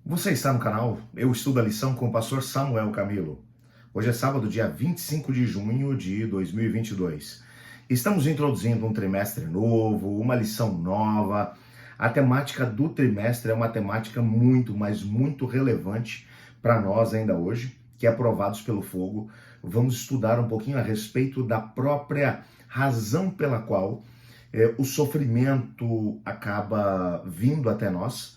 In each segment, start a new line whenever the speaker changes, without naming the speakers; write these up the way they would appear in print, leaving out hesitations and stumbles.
Você está no canal Eu Estudo a Lição com o pastor Samuel Camilo. Hoje é sábado, dia 25 de junho de 2022. Estamos introduzindo um trimestre novo, uma lição nova. A temática do trimestre é uma temática muito, mas muito relevante para nós ainda hoje, que é Provados pelo Fogo. Vamos estudar um pouquinho a respeito da própria razão pela qual o sofrimento acaba vindo até nós.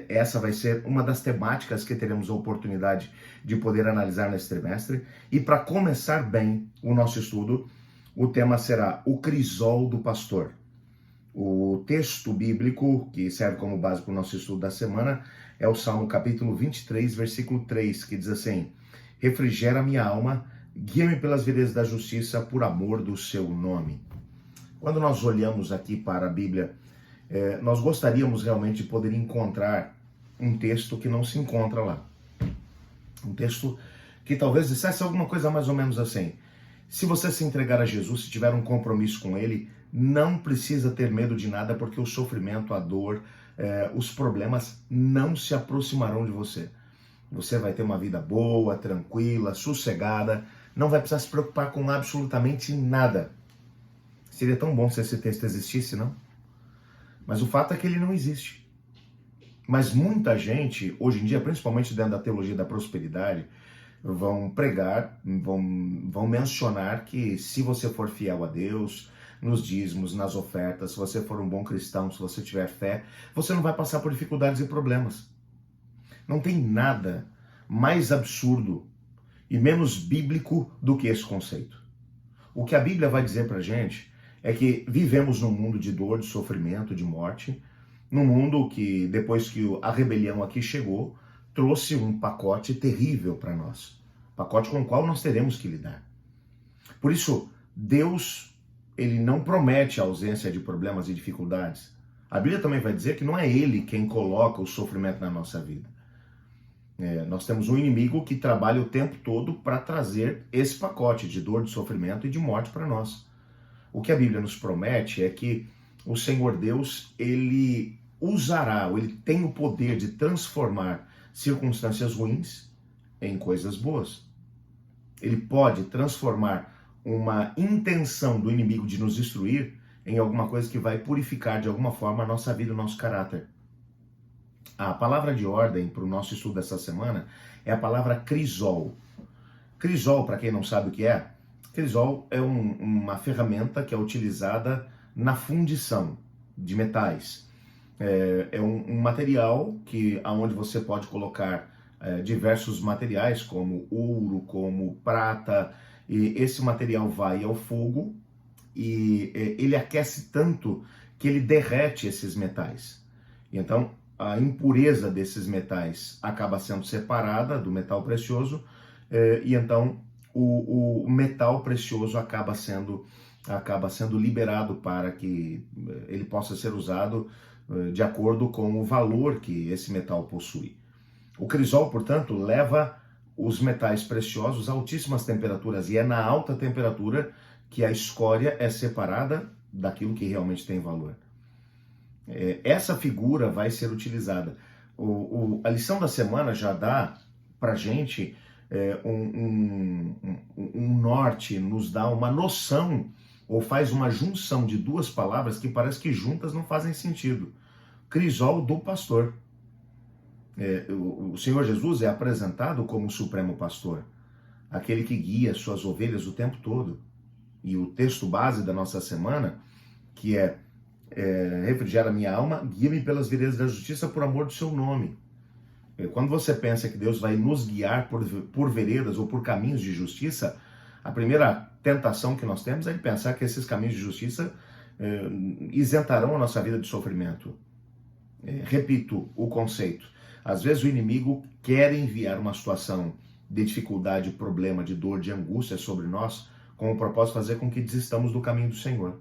Essa vai ser uma das temáticas que teremos a oportunidade de poder analisar nesse trimestre. E para começar bem o nosso estudo, o tema será o crisol do pastor. O texto bíblico que serve como base para o nosso estudo da semana é o Salmo capítulo 23, versículo 3, que diz assim: refrigera minha alma, guia-me pelas veredas da justiça por amor do seu nome. Quando nós olhamos aqui para a Bíblia, nós gostaríamos realmente de poder encontrar um texto que não se encontra lá. Um texto que talvez dissesse alguma coisa mais ou menos assim: se você se entregar a Jesus, se tiver um compromisso com Ele, não precisa ter medo de nada, porque o sofrimento, a dor, os problemas não se aproximarão de você. Você vai ter uma vida boa, tranquila, sossegada, não vai precisar se preocupar com absolutamente nada. Seria tão bom se esse texto existisse, não? Mas o fato é que ele não existe. Mas muita gente, hoje em dia, principalmente dentro da teologia da prosperidade, vão pregar, vão mencionar que se você for fiel a Deus, nos dízimos, nas ofertas, se você for um bom cristão, se você tiver fé, você não vai passar por dificuldades e problemas. Não tem nada mais absurdo e menos bíblico do que esse conceito. O que a Bíblia vai dizer pra gente é que vivemos num mundo de dor, de sofrimento, de morte, num mundo que, depois que a rebelião aqui chegou, trouxe um pacote terrível para nós, pacote com o qual nós teremos que lidar. Por isso, Deus, ele não promete a ausência de problemas e dificuldades. A Bíblia também vai dizer que não é Ele quem coloca o sofrimento na nossa vida. Nós temos um inimigo que trabalha o tempo todo para trazer esse pacote de dor, de sofrimento e de morte para nós. O que a Bíblia nos promete é que o Senhor Deus, ele usará, ou ele tem o poder de transformar circunstâncias ruins em coisas boas. Ele pode transformar uma intenção do inimigo de nos destruir em alguma coisa que vai purificar de alguma forma a nossa vida, o nosso caráter. A palavra de ordem para o nosso estudo dessa semana é a palavra crisol. Crisol, para quem não sabe o que é, crisol é uma ferramenta que é utilizada na fundição de metais. É um material onde você pode colocar diversos materiais, como ouro, como prata, e esse material vai ao fogo e ele aquece tanto que ele derrete esses metais. E então, a impureza desses metais acaba sendo separada do metal precioso, e então o metal precioso acaba sendo liberado para que ele possa ser usado de acordo com o valor que esse metal possui. O crisol, portanto, leva os metais preciosos a altíssimas temperaturas, e é na alta temperatura que a escória é separada daquilo que realmente tem valor. Essa figura vai ser utilizada. A lição da semana já dá para gente um norte, nos dá uma noção, ou faz uma junção de duas palavras que parece que juntas não fazem sentido. Crisol do pastor. O Senhor Jesus é apresentado como o supremo pastor, aquele que guia suas ovelhas o tempo todo. E o texto base da nossa semana, que refrigera minha alma, guia-me pelas veredas da justiça por amor do seu nome. Quando você pensa que Deus vai nos guiar por veredas ou por caminhos de justiça, a primeira tentação que nós temos é de pensar que esses caminhos de justiça isentarão a nossa vida de sofrimento. Repito o conceito. Às vezes o inimigo quer enviar uma situação de dificuldade, problema, de dor, de angústia sobre nós, com o propósito de fazer com que desistamos do caminho do Senhor.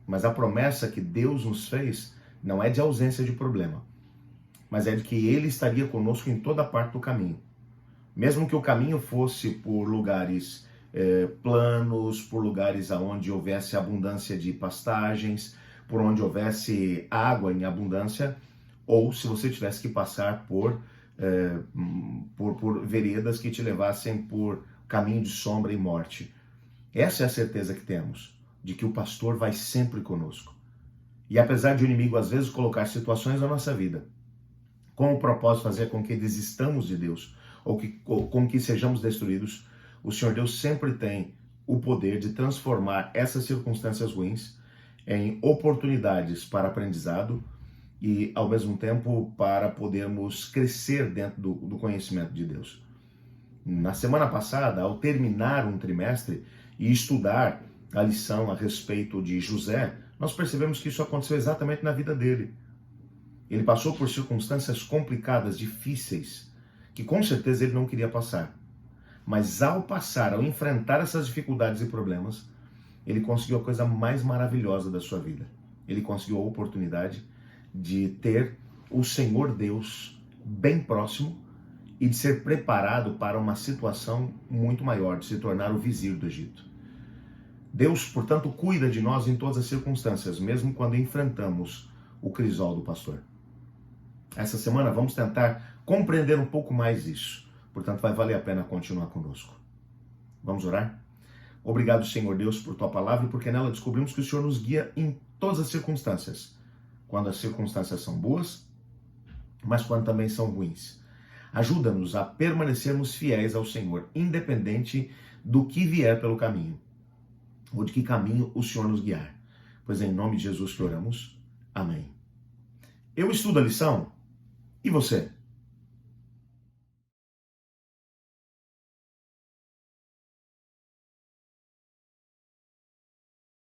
Mas a promessa que Deus nos fez não é de ausência de problema, mas é de que Ele estaria conosco em toda parte do caminho. Mesmo que o caminho fosse por lugares planos, por lugares onde houvesse abundância de pastagens, por onde houvesse água em abundância, ou se você tivesse que passar por por veredas que te levassem por caminho de sombra e morte. Essa é a certeza que temos, de que o pastor vai sempre conosco. E apesar de o inimigo às vezes colocar situações na nossa vida, com o propósito de fazer com que desistamos de Deus, ou com que sejamos destruídos, o Senhor Deus sempre tem o poder de transformar essas circunstâncias ruins em oportunidades para aprendizado e, ao mesmo tempo, para podermos crescer dentro do conhecimento de Deus. Na semana passada, ao terminar um trimestre e estudar a lição a respeito de José, nós percebemos que isso aconteceu exatamente na vida dele. Ele passou por circunstâncias complicadas, difíceis, que com certeza ele não queria passar. Mas ao passar, ao enfrentar essas dificuldades e problemas, ele conseguiu a coisa mais maravilhosa da sua vida. Ele conseguiu a oportunidade de ter o Senhor Deus bem próximo e de ser preparado para uma situação muito maior, de se tornar o vizir do Egito. Deus, portanto, cuida de nós em todas as circunstâncias, mesmo quando enfrentamos o crisol do pastor. Essa semana vamos tentar compreender um pouco mais isso. Portanto, vai valer a pena continuar conosco. Vamos orar? Obrigado, Senhor Deus, por tua palavra e porque nela descobrimos que o Senhor nos guia em todas as circunstâncias. Quando as circunstâncias são boas, mas quando também são ruins. Ajuda-nos a permanecermos fiéis ao Senhor, independente do que vier pelo caminho, ou de que caminho o Senhor nos guiar. Pois é em nome de Jesus que oramos. Amém. Eu estudo a lição, e você?